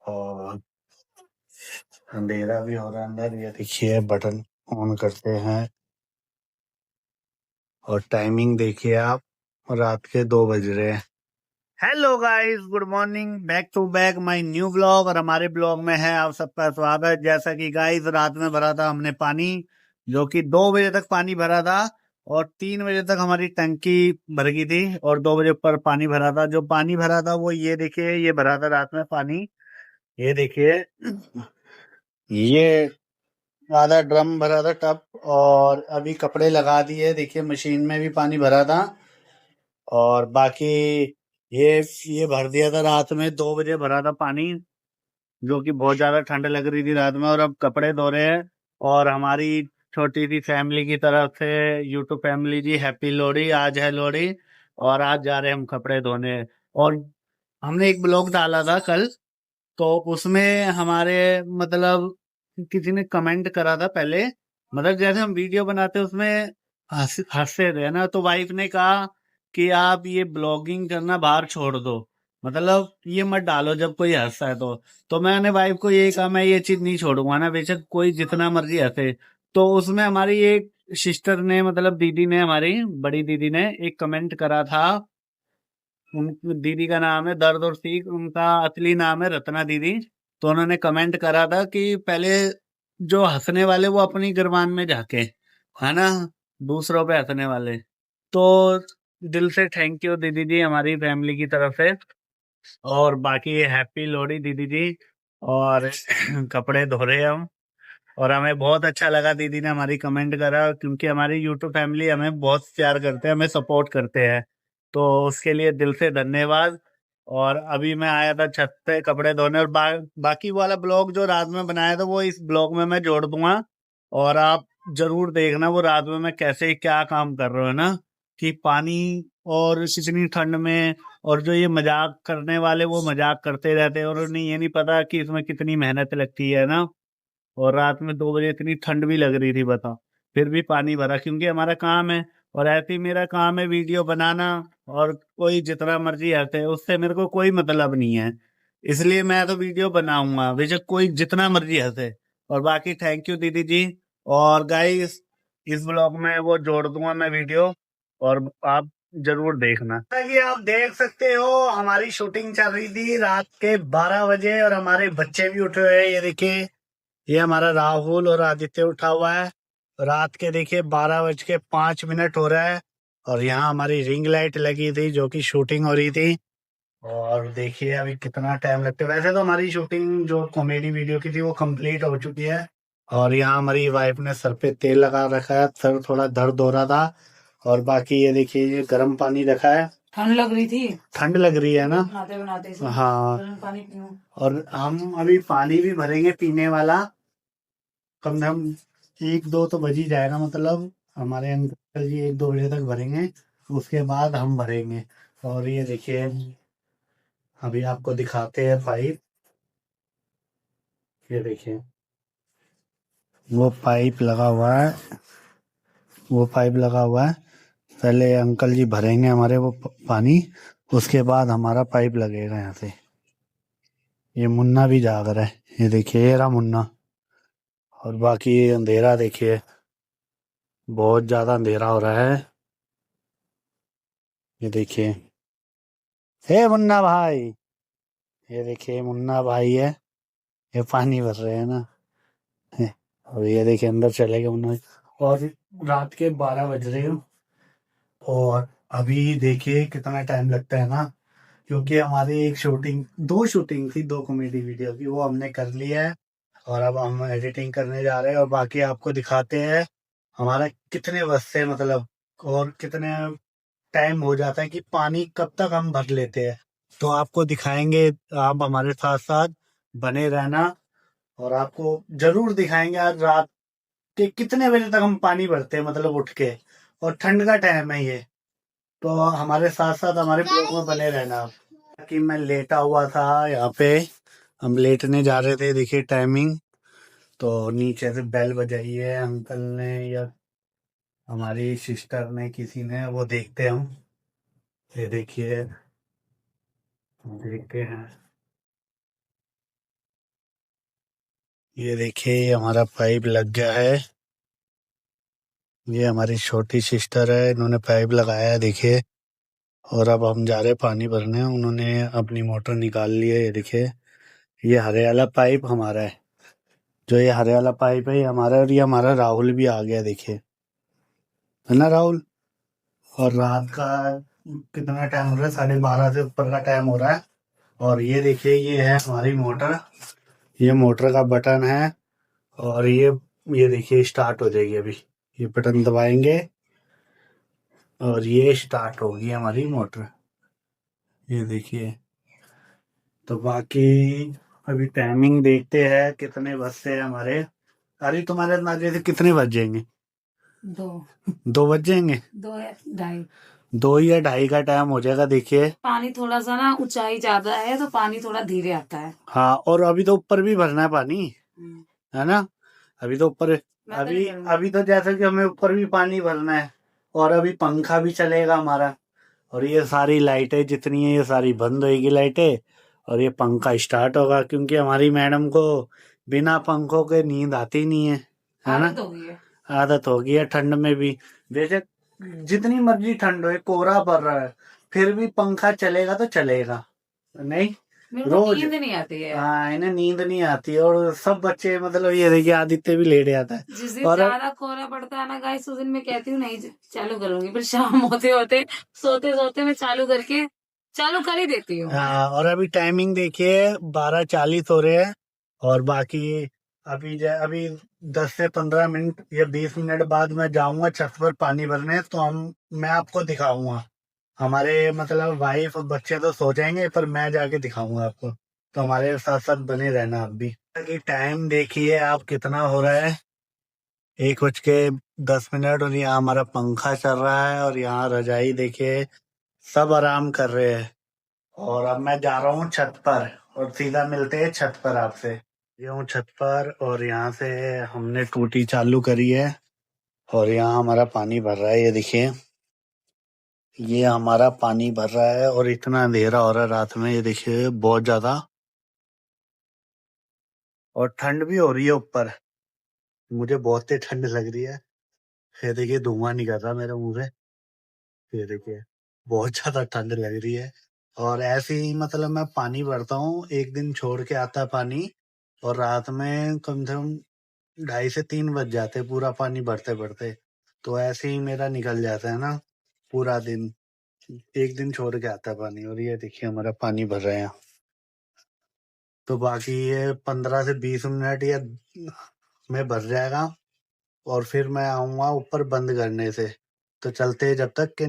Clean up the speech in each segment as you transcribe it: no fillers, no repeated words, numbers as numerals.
और अंधेरा भी हो रहा है अंदर। ये देखिए बटन ऑन करते हैं और टाइमिंग देखिए आप, रात के 2 बज रहे हैं। Hello guys, good morning, back to back my new blog. और हमारे ब्लॉग में है आप सबका स्वागत। जैसा कि गाइस रात में भरा था हमने पानी, जो कि 2 बजे तक पानी भरा था और 3 बजे तक हमारी टंकी भर गई थी और 2 बजे पर पानी भरा था। जो पानी भरा था वो ये देखिए, ये भरा था रात में पानी। ये देखिए, ये आधा ड्रम भरा था टब। और अभी कपड़े लगा दिए, देखिए मशीन में भी पानी भरा था। और बाकी ये भर दिया था रात में, 2 बजे भरा था पानी, जो कि बहुत ज्यादा ठंड लग रही थी रात में। और अब कपड़े धो रहे हैं। और हमारी छोटी सी फैमिली की तरफ से, यूट्यूब फैमिली जी, हैप्पी लोहड़ी। आज है लोहड़ी और आज जा रहे हैं हम कपड़े धोने। और हमने एक ब्लॉग डाला था कल, तो उसमें हमारे मतलब किसी ने कमेंट करा था पहले, मतलब जैसे हम वीडियो बनाते हैं उसमें हंसते थे ना, तो वाइफ ने कहा कि आप ये ब्लॉगिंग करना बाहर छोड़ दो, मतलब ये मत डालो जब कोई हंसता है तो मैंने वाइफ को ये कहा, मैं ये चीज नहीं छोड़ूंगा ना, बेशक कोई जितना मर्जी हंसे। तो उसमें हमारी एक सिस्टर ने, मतलब दीदी ने, हमारी बड़ी दीदी ने एक कमेंट करा था। उन दीदी का नाम है दर्द और सीख, उनका असली नाम है रत्ना दीदी। तो उन्होंने कमेंट करा था कि पहले जो हंसने वाले वो अपनी गिरबान में झाके, है ना, दूसरों पे हंसने वाले। तो दिल से थैंक यू दीदी जी, हमारी फैमिली की तरफ से। और बाकी हैप्पी लोहड़ी दीदी जी। और कपड़े धो रहे हैं हम। और हमें बहुत अच्छा लगा दीदी ने हमारी कमेंट करा, क्योंकि हमारी यूट्यूब फैमिली हमें बहुत प्यार करते हैं, हमें सपोर्ट करते हैं। तो उसके लिए दिल से धन्यवाद। और अभी मैं आया था छत पे कपड़े धोने। और बाकी वाला ब्लॉग जो रात में बनाया था वो इस ब्लॉग में मैं जोड़ दूंगा। और आप जरूर देखना वो रात में मैं कैसे क्या काम कर रहा हूँ ना, कि पानी और कितनी ठंड में। और जो ये मजाक करने वाले वो मजाक करते रहते हैं और उन्हें ये नहीं पता कि इसमें कितनी मेहनत लगती है ना। और रात में 2 बजे इतनी ठंड भी लग रही थी, बताओ, फिर भी पानी भरा, क्योंकि हमारा काम है। और ऐसे ही मेरा काम है वीडियो बनाना। और कोई जितना मर्जी हंसे उससे मेरे को कोई मतलब नहीं है, इसलिए मैं तो वीडियो बनाऊंगा बेशक कोई जितना मर्जी हंसे। और बाकी थैंक यू दीदी जी। और गाइस, इस ब्लॉग में वो जोड़ दूंगा मैं वीडियो, और आप जरूर देखना। जैसा कि आप देख सकते हो हमारी शूटिंग चल रही थी रात के 12 बजे, और हमारे बच्चे भी उठे हुए हैं। ये देखिए, ये हमारा राहुल और आदित्य उठा हुआ है। रात के देखिए 12:05 हो रहा है। और यहाँ हमारी रिंग लाइट लगी थी, जो कि शूटिंग हो रही थी। और देखिए अभी कितना टाइम लगता है। वैसे तो हमारी शूटिंग जो कॉमेडी वीडियो की थी वो कंप्लीट हो चुकी है। और यहाँ हमारी वाइफ ने सर पे तेल लगा रखा है, सर थोड़ा दर्द हो रहा था। और बाकी ये देखिए, ये गर्म पानी रखा है, ठंड लग रही थी, ठंड लग रही है ना बनाते बनाते से। हाँ, गर्म पानी पीऊं। और हम अभी पानी भी भरेंगे पीने वाला, कम से कम 1-2 तो बज ही जाएगा, मतलब हमारे अंकल जी 1-2 बजे तक भरेंगे, उसके बाद हम भरेंगे। और ये देखिए, अभी आपको दिखाते हैं पाइप। ये देखिए, वो पाइप लगा हुआ है, वो पाइप लगा हुआ है। पहले अंकल जी भरेंगे हमारे वो पानी, उसके बाद हमारा पाइप लगेगा यहाँ से। ये मुन्ना भी जाग रहा है, ये देखिए, ये रहा मुन्ना। और बाकी ये अंधेरा देखिए, बहुत ज्यादा अंधेरा हो रहा है। ये देखिए, हे मुन्ना भाई, ये देखिए मुन्ना भाई है, ये पानी भर रहे हैं ना। और ये देखिए अंदर चले गए मुन्ना भाई। और रात के 12 बज रहे हो। और अभी देखिए कितना टाइम लगता है ना, क्योंकि हमारी एक शूटिंग, 2 शूटिंग थी, 2 कॉमेडी वीडियो की, वो हमने कर लिया है। और अब हम एडिटिंग करने जा रहे हैं। और बाकी आपको दिखाते हैं हमारा कितने बज से, मतलब और कितने टाइम हो जाता है कि पानी कब तक हम भर लेते हैं, तो आपको दिखाएंगे। आप हमारे साथ साथ बने रहना, और आपको जरूर दिखाएंगे आज रात के कितने बजे तक हम पानी भरते हैं, मतलब उठ के। और ठंड का टाइम है ये, तो हमारे साथ साथ हमारे ब्लॉग में बने रहना। कि मैं लेटा हुआ था यहाँ पे, हम लेटने जा रहे थे, देखिए टाइमिंग। तो नीचे से बेल बजाई है अंकल ने या हमारी सिस्टर ने, किसी ने, वो देखते हम। ये देखिए, देखते हैं। ये देखिए, ये हमारा पाइप लग गया है। ये हमारी छोटी सिस्टर है, इन्होंने पाइप लगाया है, देखिए। और अब हम जा रहे हैं पानी भरने। उन्होंने अपनी मोटर निकाल ली है, ये देखिए। ये हरे वाला पाइप हमारा है। जो ये हरे वाला पाइप है, ये हमारा है। और ये हमारा राहुल भी आ गया, देखिए, है ना राहुल। और रात का कितना टाइम हो रहा है? 12:30 से ऊपर का टाइम हो रहा है। और ये देखिए, ये है हमारी मोटर। ये मोटर का बटन है। और ये देखिए, स्टार्ट हो जाएगी अभी। ये बटन दबाएंगे और ये स्टार्ट होगी हमारी मोटर। ये देखिए। तो बाकी अभी टाइमिंग देखते हैं कितने बजते हैं हमारे। अरे तुम्हारे अंदाजे से कितने बज जाएंगे? 2। 2 बज जाएंगे। 2 या 2:30। 2 या 2:30 का टाइम हो जाएगा, देखिए। पानी थोड़ा सा ना ऊंचाई ज्यादा है तो पानी थोड़ा धीरे आता है। हाँ, और अभी तो ऊपर भी भरना है पानी, है ना। अभी तो ऊपर, अभी तो जैसे कि हमें ऊपर भी पानी भरना है। और अभी पंखा भी चलेगा हमारा। और ये सारी लाइटें जितनी है, ये सारी बंद होएगी लाइटें। और ये पंखा स्टार्ट होगा, क्योंकि हमारी मैडम को बिना पंखों के नींद आती नहीं है ना। आदत हो गई है ठंड में भी। बेशक जितनी मर्जी ठंड हो, कोहरा पड़ रहा है, फिर भी पंखा चलेगा तो चलेगा। नहीं, रोज नींद नहीं आती है। हाँ, इन्हें नींद नहीं आती है। और सब बच्चे, मतलब ये देखिए, आदित्य भी लेट आता है। जिस दिन ज्यादा कोहरा पड़ता है ना गाइस, उस दिन मैं कहती हूँ नहीं चालू करूंगी, फिर शाम होते होते सोते सोते मैं चालू कर ही देती हूँ। हाँ, और अभी टाइमिंग देखिए, 12:40 हो रहे हैं। और बाकी अभी 10 से 15 मिनट या 20 मिनट बाद मैं जाऊंगा छत पर पानी भरने। तो मैं आपको दिखाऊंगा। हमारे मतलब वाइफ और बच्चे तो सो जाएंगे, पर मैं जाके दिखाऊंगा आपको। तो हमारे साथ साथ बने रहना आप भी। कि टाइम देखिए आप कितना हो रहा है, 1:10। और यहाँ हमारा पंखा चल रहा है। और यहाँ रजाई देखिए, सब आराम कर रहे हैं। और अब मैं जा रहा हूँ छत पर, और सीधा मिलते हैं छत पर आपसे। ये हूँ छत पर, और यहाँ से हमने टूटी चालू करी है। और यहाँ हमारा पानी भर रहा है, ये देखिए। ये हमारा पानी भर रहा है, और इतना अंधेरा हो रहा है रात में, ये देखिए, बहुत ज्यादा। और ठंड भी हो रही है ऊपर। मुझे बहुत ही ठंड लग रही है। ये देखिए, धुआं निकल रहा मेरे मुंह से। ये देखिए, बहुत ज्यादा ठंड लग रही है। और ऐसे ही मतलब मैं पानी भरता हूँ, एक दिन छोड़ के आता है पानी। और रात में कम से कम 2:30 से 3 बज जाते हैं पूरा पानी भरते भरते। तो ऐसे ही मेरा निकल जाता है ना पूरा दिन। एक दिन छोड़ के आता है पानी। और ये देखिए, हमारा पानी भर रहे हैं। तो बाकी ये 15 से 20 मिनट या में भर जाएगा। और फिर मैं आऊंगा ऊपर बंद करने से। तो चलते हैं, जब तक के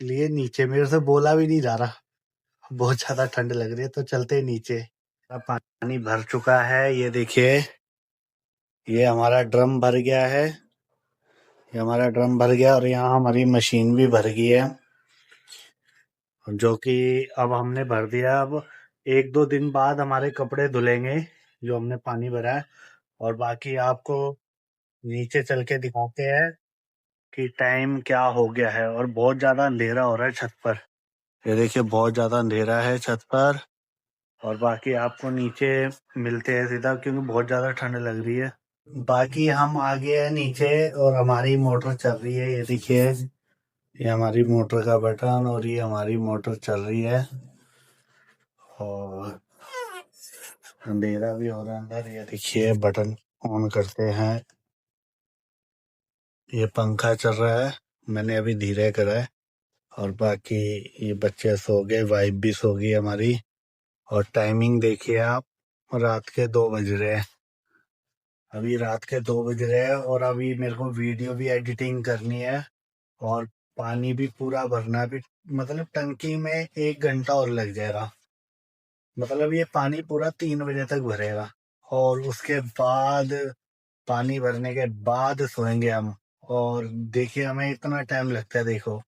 लिए नीचे। मेरे से बोला भी नहीं जा रहा, बहुत ज्यादा ठंड लग रही है। तो चलते हैं नीचे। अब पानी भर चुका है, ये देखिए। ये हमारा ड्रम भर गया है। ये हमारा ड्रम भर गया, और यहाँ हमारी मशीन भी भर गई है, जो कि अब हमने भर दिया। अब 1-2 दिन बाद हमारे कपड़े धुलेंगे, जो हमने पानी भरा है। और बाकी आपको नीचे चल के दिखाते हैं कि टाइम क्या हो गया है। और बहुत ज्यादा अंधेरा हो रहा है छत पर। ये देखिए, बहुत ज्यादा अंधेरा है छत पर। और बाकी आपको नीचे मिलते हैं सीधा, क्योंकि बहुत ज्यादा ठंड लग रही है। बाकी हम आ गए हैं नीचे, और हमारी मोटर चल रही है, ये देखिए। ये हमारी मोटर का बटन, और ये हमारी मोटर चल रही है। और अंधेरा भी हो रहा है अंदर, ये देखिए। बटन ऑन करते हैं, ये पंखा चल रहा है, मैंने अभी धीरे करा है। और बाकी ये बच्चे सो गए, वाइफ भी सो गई हमारी। और टाइमिंग देखिए आप, रात के 2 बज रहे हैं। अभी रात के 2 बज रहे हैं, और अभी मेरे को वीडियो भी एडिटिंग करनी है। और पानी भी पूरा भरना भी, मतलब टंकी में 1 घंटा और लग जाएगा। मतलब ये पानी पूरा 3 बजे तक भरेगा। और उसके बाद, पानी भरने के बाद सोएंगे हम। और देखिए, हमें इतना टाइम लगता है, देखो।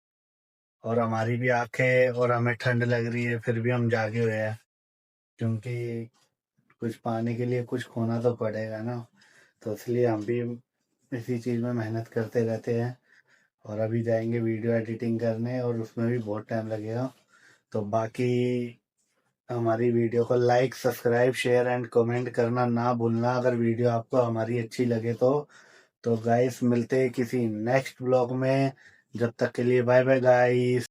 और हमारी भी आंखें, और हमें ठंड लग रही है, फिर भी हम जागे हुए हैं, क्योंकि कुछ पाने के लिए कुछ खोना तो पड़ेगा ना। तो इसलिए हम भी इसी चीज़ में मेहनत करते रहते हैं। और अभी जाएंगे वीडियो एडिटिंग करने, और उसमें भी बहुत टाइम लगेगा। तो बाकी हमारी वीडियो को like, subscribe, share and comment करना ना भूलना अगर वीडियो आपको हमारी अच्छी लगे तो गाइस मिलते हैं किसी नेक्स्ट ब्लॉग में। जब तक के लिए बाय बाय गाइस।